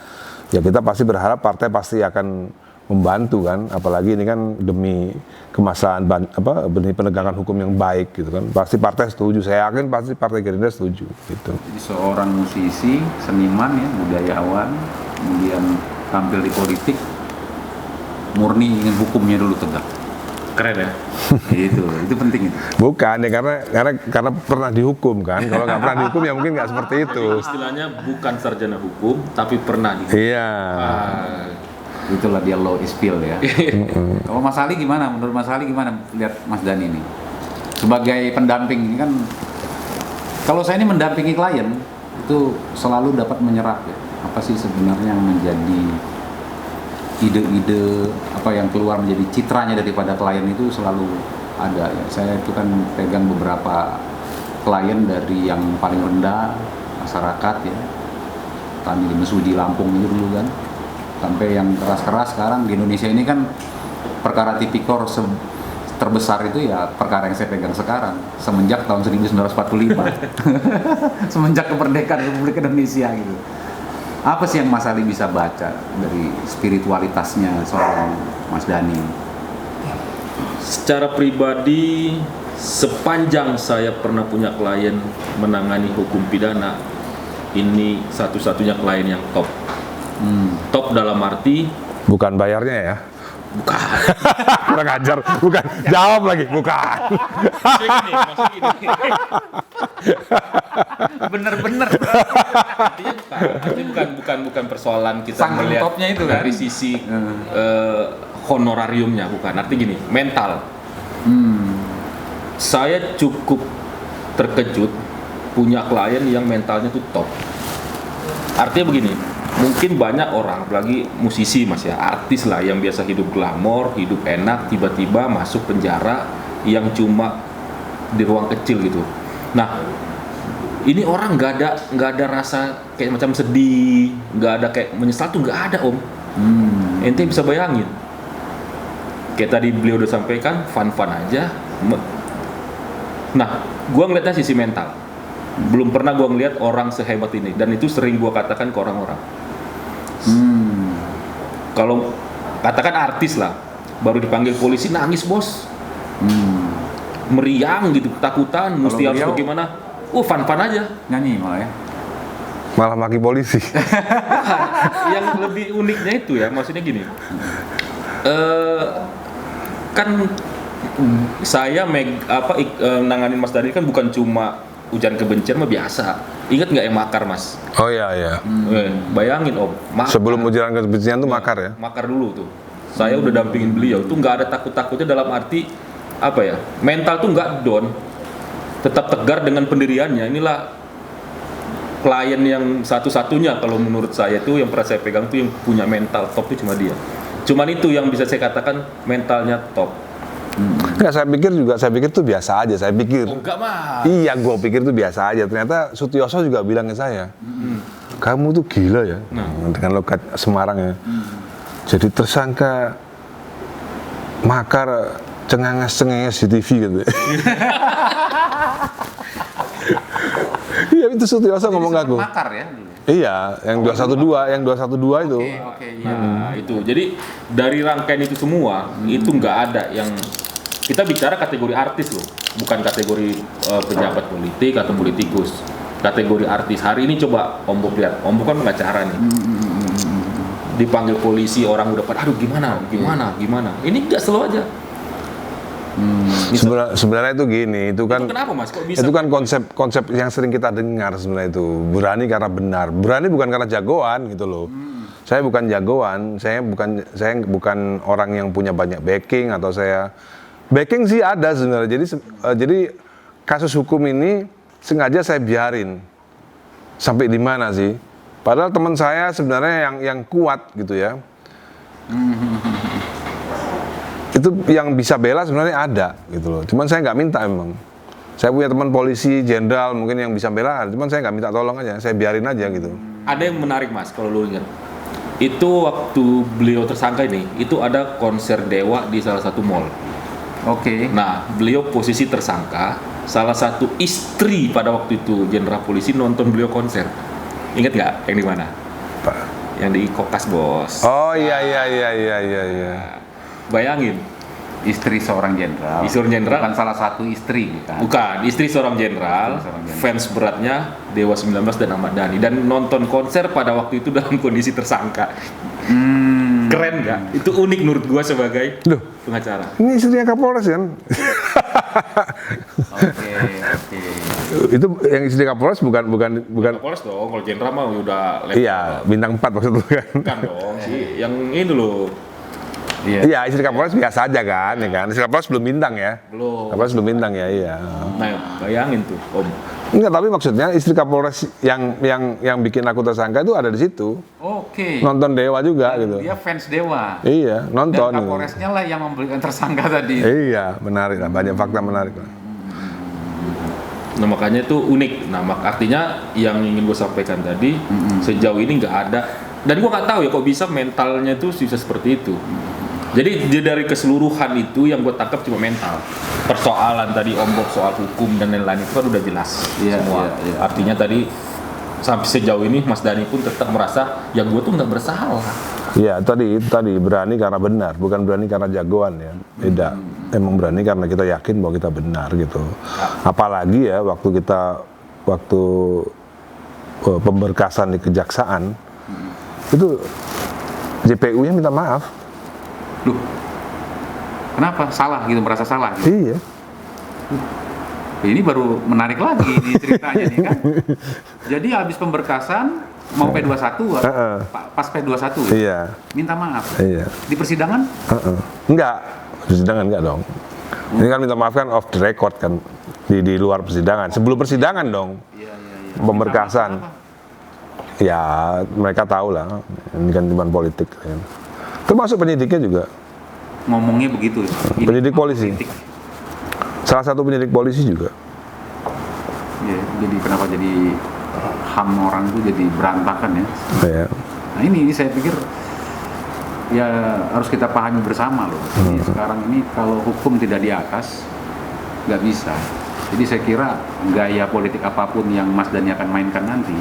ya kita pasti berharap partai pasti akan membantu kan, apalagi ini kan demi kemaslahatan benih penegakan hukum yang baik gitu kan. Pasti partai setuju, saya yakin pasti Partai Gerindra setuju gitu. Jadi seorang musisi, seniman ya, budayawan, kemudian tampil di politik, murni ingin hukumnya dulu tegak. Keren ya. itu penting itu. Bukan ya karena pernah dihukum kan. Kalau nggak pernah dihukum ya mungkin nggak seperti itu. Istilahnya bukan sarjana hukum, tapi pernah di. Iya. Itulah dia law is spill ya. Kalau Mas Ali gimana? Menurut Mas Ali gimana lihat Mas Dhani ini? Sebagai pendamping ini kan, kalau saya ini mendampingi klien itu selalu dapat menyerap ya. Apa sih sebenarnya yang menjadi ide-ide apa yang keluar menjadi citranya daripada klien itu selalu ada ya. Saya itu kan pegang beberapa klien dari yang paling rendah masyarakat ya. Kami di Mesudi Lampung itu dulu kan, sampai yang keras-keras sekarang di Indonesia ini kan perkara tipikor terbesar itu ya perkara yang saya pegang sekarang semenjak tahun 1945 semenjak kemerdekaan Republik Indonesia gitu. Apa sih yang Mas Ali bisa baca dari spiritualitasnya seorang Mas Dhani? Secara pribadi, sepanjang saya pernah punya klien menangani hukum pidana, ini satu-satunya klien yang top. Top dalam arti Bukan bayarnya ya. bukan. Kurang ajar, bukan. Jawab lagi, bukan. Maksudnya gini. Bener-bener. Artinya bukan persoalan kita Saking melihat topnya itu kan? dari sisi honorariumnya, bukan. Artinya gini, mental. Saya cukup terkejut punya klien yang mentalnya tuh top. Artinya begini, mungkin banyak orang, apalagi musisi mas ya, artis lah yang biasa hidup glamor, hidup enak, tiba-tiba masuk penjara yang cuma di ruang kecil gitu. Nah, ini orang nggak ada rasa kayak macam sedih, nggak ada kayak menyesal tuh nggak ada om. Ente bisa bayangin, kayak tadi beliau udah sampaikan, fun-fun aja. Nah, gua ngeliatnya sisi mental. Belum pernah gua ngeliat orang sehebat ini, dan itu sering gua katakan ke orang-orang. Kalau katakan artis lah, baru dipanggil polisi nangis bos, meriang gitu, ketakutan, mesti harus beliau bagaimana? Fun-fun aja. Nyanyi malah ya. Malah maki polisi. Yang lebih uniknya itu ya, maksudnya gini, kan saya nanganin Mas Dhani kan bukan cuma ujian kebencian mah biasa. Ingat nggak yang makar mas? Oh iya. Bayangin om, makar. Sebelum ujaran kebencian tuh makar ya? Makar dulu tuh. Saya udah dampingin beliau, tuh nggak ada takut-takutnya dalam arti apa ya? Mental tuh nggak down, tetap tegar dengan pendiriannya. Inilah klien yang satu-satunya kalau menurut saya tuh yang pernah saya pegang tuh yang punya mental top itu cuma dia. Cuman itu yang bisa saya katakan mentalnya top. Enggak, saya pikir tuh biasa aja. Saya pikir. Oh, enggak mah. Iya, gue pikir tuh biasa aja. Ternyata Sutioso juga bilang ke saya, kamu tuh gila ya, dengan logat Semarang ya. Jadi tersangka makar cengenges di TV gitu. Iya, itu Sutioso ngomong ke aku. Makar ya dulu. Iya, yang 212 itu. Oke, iya. Nah, itu. Jadi dari rangkaian itu semua, itu nggak ada yang kita bicara kategori artis loh, bukan kategori pejabat politik atau politikus. Kategori artis. Hari ini coba Om Bob lihat, Om Bob kan pengacara nih. Dipanggil polisi, orang udah pada, aduh gimana. Ini nggak slow aja. Sebenarnya itu gini, itu kan Kenapa Mas? Kok bisa? itu kan konsep yang sering kita dengar sebenarnya itu. Berani karena benar. Berani bukan karena jagoan gitu loh. Saya bukan jagoan, saya bukan orang yang punya banyak backing atau saya backing sih ada sebenarnya. Jadi kasus hukum ini sengaja saya biarin. Sampai di mana sih? Padahal teman saya sebenarnya yang kuat gitu ya. Itu yang bisa bela sebenarnya ada gitu loh. Cuman saya nggak minta emang. Saya punya teman polisi, jenderal mungkin yang bisa bela, cuman saya nggak minta tolong aja, saya biarin aja gitu. Ada yang menarik Mas, kalau lu ingat. Itu waktu beliau tersangka ini, itu ada konser Dewa di salah satu mall. Oke. Nah, beliau posisi tersangka, salah satu istri pada waktu itu jenderal polisi nonton beliau konser. Ingat nggak yang di mana? Pak. Yang di Kokas, Bos. Oh iya. Bayangin, Istri seorang jenderal. Istri seorang jenderal. Bukan salah satu istri kan. bukan istri seorang jenderal, fans beratnya Dewa 19 dan Ahmad Dhani, dan nonton konser pada waktu itu dalam kondisi tersangka. Keren nggak? Itu unik menurut gua sebagai Loh, pengacara. ini istrinya Kapolres kan? Oke. Itu yang istri Kapolres bukan. Kapolres dong, kalau jenderal mah udah level. Iya, bintang 4 maksud lu kan? Kan dong sih, yang ini loh. Iya, istri Kapolres biasa aja kan, ya kan? Istri Kapolres belum bintang ya? Belum. Kapolres belum bintang ya, iya. Nah, bayangin tuh, Om. Enggak, tapi maksudnya istri Kapolres yang bikin aku tersangka itu ada di situ. Oke. Nonton Dewa juga gitu. Dia fans Dewa. Iya, nonton. Dan Kapolresnya lah yang memberikan tersangka tadi. Iya, menarik lah, banyak fakta menarik lah. Nah makanya itu unik. Nah artinya yang ingin gue sampaikan tadi, sejauh ini nggak ada. Dan gue nggak tahu ya kok bisa mentalnya itu bisa seperti itu. Jadi dari keseluruhan itu yang gue tangkap cuma mental. Persoalan tadi ombok soal hukum dan lain-lain itu kan udah jelas semua. Iya. Artinya tadi sampai sejauh ini Mas Dhani pun tetap merasa yang gue tuh nggak bersalah. Iya, tadi berani karena benar, bukan berani karena jagoan ya. Beda. Emang berani karena kita yakin bahwa kita benar gitu. Apalagi ya waktu pemberkasan di kejaksaan itu JPU-nya minta maaf. Duh. Kenapa? Salah gitu, merasa salah gitu. Iya. Ini baru menarik lagi di ceritanya nih kan. Jadi habis pemberkasan mau P21 pas P21 gitu. Iya. Minta maaf. Iya. Di persidangan? Enggak. Persidangan enggak dong. Ini kan minta maaf kan off the record kan di luar persidangan. Sebelum persidangan dong. Iya. Pemberkasan. Ya, mereka tahu lah. Ini kan cuma politik kan. Termasuk penyidiknya juga. Ngomongnya begitu ya. Penyidik polisi. Politik. Salah satu penyidik polisi juga. Ya, jadi kenapa jadi HAM orang itu jadi berantakan ya? Ya. Nah ini saya pikir ya harus kita pahami bersama loh. Jadi sekarang ini kalau hukum tidak di atas nggak bisa. Jadi saya kira gaya politik apapun yang Mas Dhani akan mainkan nanti,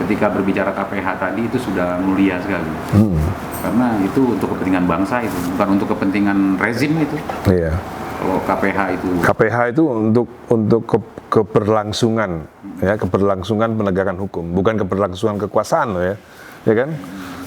ketika berbicara KPH tadi itu sudah mulia sekali. Karena itu untuk kepentingan bangsa itu, bukan untuk kepentingan rezim itu. Iya. Kalau KPH itu untuk keberlangsungan ya, keberlangsungan penegakan hukum, bukan keberlangsungan kekuasaan loh ya. Ya kan?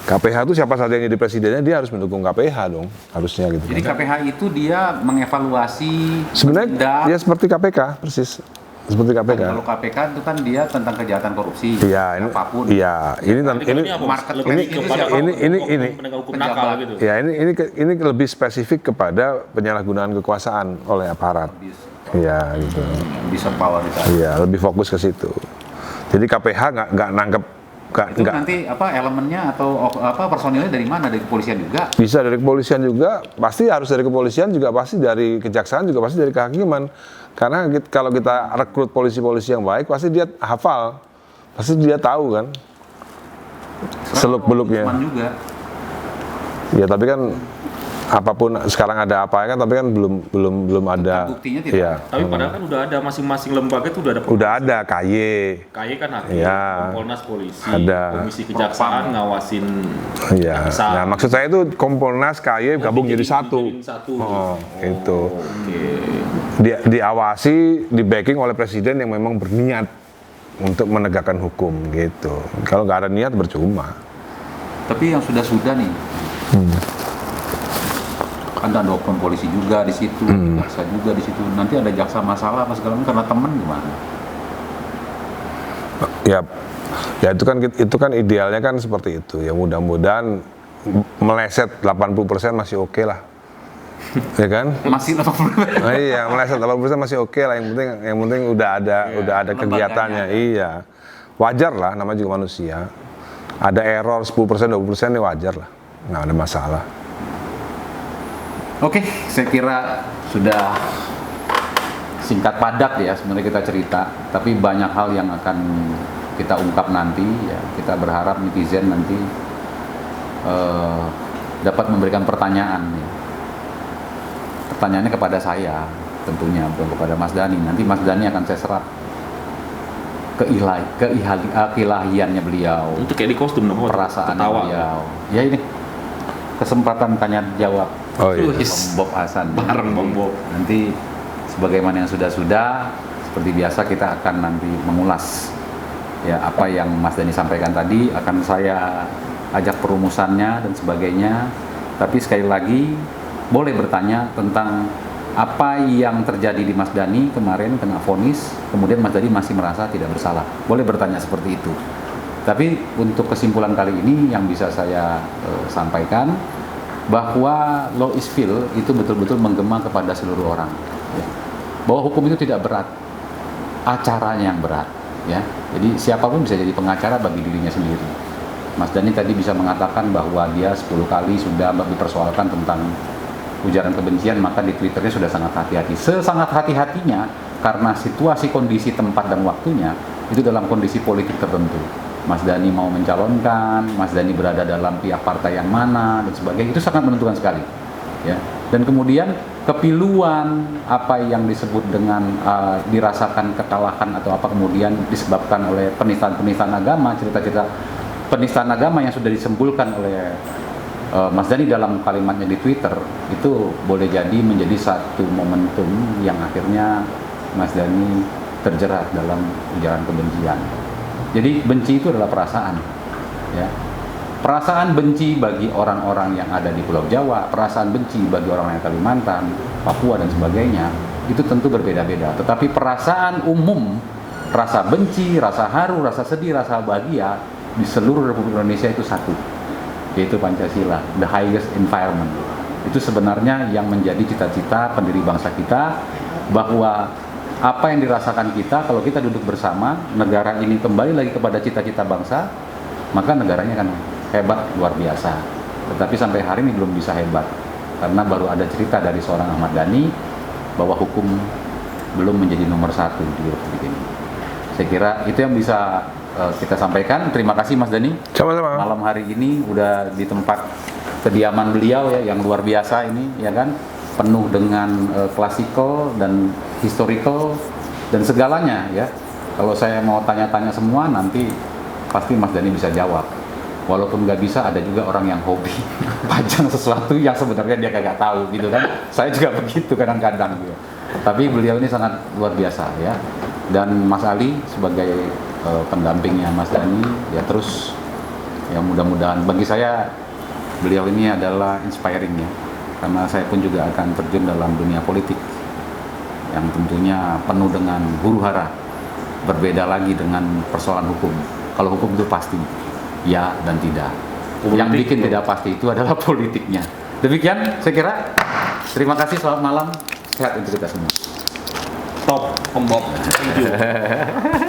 KPH itu siapa saja yang jadi presidennya dia harus mendukung KPH dong, harusnya gitu. Jadi KPH itu dia mengevaluasi sebenarnya ya seperti KPK persis. Seperti KPK. Kalau KPK itu kan dia tentang kejahatan korupsi. Iya, apapun. Iya, ini gitu. Ya, ini lebih spesifik kepada penyalahgunaan kekuasaan oleh aparat. Iya, gitu. Bisa power itu. Iya, lebih fokus ke situ. Jadi KPH nggak nangkep itu nanti elemennya atau personilnya dari mana? Dari kepolisian juga? Bisa dari kepolisian juga, pasti harus dari kepolisian juga, pasti dari kejaksaan juga, pasti dari kehakiman. Karena kalau kita rekrut polisi-polisi yang baik, pasti dia hafal, pasti dia tahu kan seluk-beluknya. Juga. Ya tapi kan apapun sekarang ada apa kan, tapi kan belum ada. Buktinya tidak. Iya. Tapi padahal kan udah ada masing-masing lembaga itu udah ada. Udah ada KY. KY kan hakim, Iya. Kompolnas polisi, Ada. Komisi Kejaksaan ngawasin. Iya. jaksa. Nah, maksud saya itu Kompolnas KY gabung jadi satu. dijadiin satu. Oh, gitu. Oke. Diawasi, di backing oleh presiden yang memang berniat untuk menegakkan hukum gitu. Kalau nggak ada niat percuma. Tapi yang sudah nih, ada oknum polisi juga di situ, jaksa juga di situ. Nanti ada jaksa masalah apa segala macam karena temen gimana? Ya itu kan idealnya kan seperti itu. Ya mudah-mudahan meleset 80% masih oke lah. Ya kan? Masih 80%. Nah, iya, meleset 80% masih oke lah. Yang penting udah ada kegiatannya. Iya. Wajar lah, namanya juga manusia. Ada error 10%, 20% ini wajar lah. Nggak ada masalah. Oke, saya kira sudah singkat padat ya sebenarnya kita cerita, tapi banyak hal yang akan kita ungkap nanti ya. Kita berharap netizen nanti dapat memberikan pertanyaan ya. Pertanyaannya kepada saya tentunya, bukan kepada Mas Dhani. Nanti Mas Dhani akan saya serap keilahiannya beliau, Itu kayak di kostum dong, perasaannya ketawa. beliau. Ya ini kesempatan tanya jawab. Oh iya. Bang Bob Hasan. Bareng Bang Bob. Nanti sebagaimana yang sudah-sudah, seperti biasa kita akan nanti mengulas ya apa yang Mas Dhani sampaikan tadi, akan saya ajak perumusannya dan sebagainya. Tapi sekali lagi boleh bertanya tentang apa yang terjadi di Mas Dhani kemarin kena vonis, kemudian Mas Dhani masih merasa tidak bersalah. Boleh bertanya seperti itu. Tapi untuk kesimpulan kali ini yang bisa saya sampaikan bahwa law is feel itu betul-betul menggema kepada seluruh orang. Ya. Bahwa hukum itu tidak berat, acaranya yang berat. Ya. Jadi siapapun bisa jadi pengacara bagi dirinya sendiri. Mas Dhani tadi bisa mengatakan bahwa dia 10 kali sudah dipersoalkan tentang ujaran kebencian, maka di Twitternya sudah sangat hati-hati. Sesangat hati-hatinya karena situasi, kondisi, tempat, dan waktunya itu dalam kondisi politik tertentu. Mas Dhani mau mencalonkan, Mas Dhani berada dalam pihak partai yang mana, dan sebagainya, itu sangat menentukan sekali. Ya. Dan kemudian kepiluan apa yang disebut dengan dirasakan kekalahan atau apa kemudian disebabkan oleh penistaan-penistaan agama, cerita-cerita penistaan agama yang sudah disimpulkan oleh Mas Dhani dalam kalimatnya di Twitter, itu boleh jadi menjadi satu momentum yang akhirnya Mas Dhani terjerat dalam ujaran kebencian. Jadi benci itu adalah perasaan, ya. Perasaan benci bagi orang-orang yang ada di Pulau Jawa, perasaan benci bagi orang-orang yang Kalimantan, Papua dan sebagainya, itu tentu berbeda-beda. Tetapi perasaan umum, rasa benci, rasa haru, rasa sedih, rasa bahagia di seluruh Republik Indonesia itu satu, yaitu Pancasila, the highest environment. Itu sebenarnya yang menjadi cita-cita pendiri bangsa kita, bahwa apa yang dirasakan kita kalau kita duduk bersama, negara ini kembali lagi kepada cita-cita bangsa, maka negaranya akan hebat luar biasa. Tetapi sampai hari ini belum bisa hebat, karena baru ada cerita dari seorang Ahmad Dhani bahwa hukum belum menjadi nomor satu di Republik ini. Saya kira itu yang bisa kita sampaikan. Terima kasih Mas Dhani. Sama-sama. Malam hari ini udah di tempat kediaman beliau ya, yang luar biasa ini, ya kan, penuh dengan klasikal dan historical dan segalanya ya. Kalau saya mau tanya-tanya semua nanti pasti Mas Dhani bisa jawab. Walaupun nggak bisa, ada juga orang yang hobi pajang sesuatu yang sebenarnya dia kagak tahu gitu kan. Saya juga begitu kadang-kadang gitu. Tapi beliau ini sangat luar biasa ya. Dan Mas Ali sebagai pendampingnya Mas Dhani ya, terus ya mudah-mudahan, bagi saya beliau ini adalah inspiring ya, karena saya pun juga akan terjun dalam dunia politik yang tentunya penuh dengan huru-hara, berbeda lagi dengan persoalan hukum. Kalau hukum itu pasti ya dan tidak, yang bikin tidak pasti itu adalah politiknya. Demikian saya kira. Terima kasih, selamat malam, sehat untuk kita semua. Top, Om Bob. Thank you.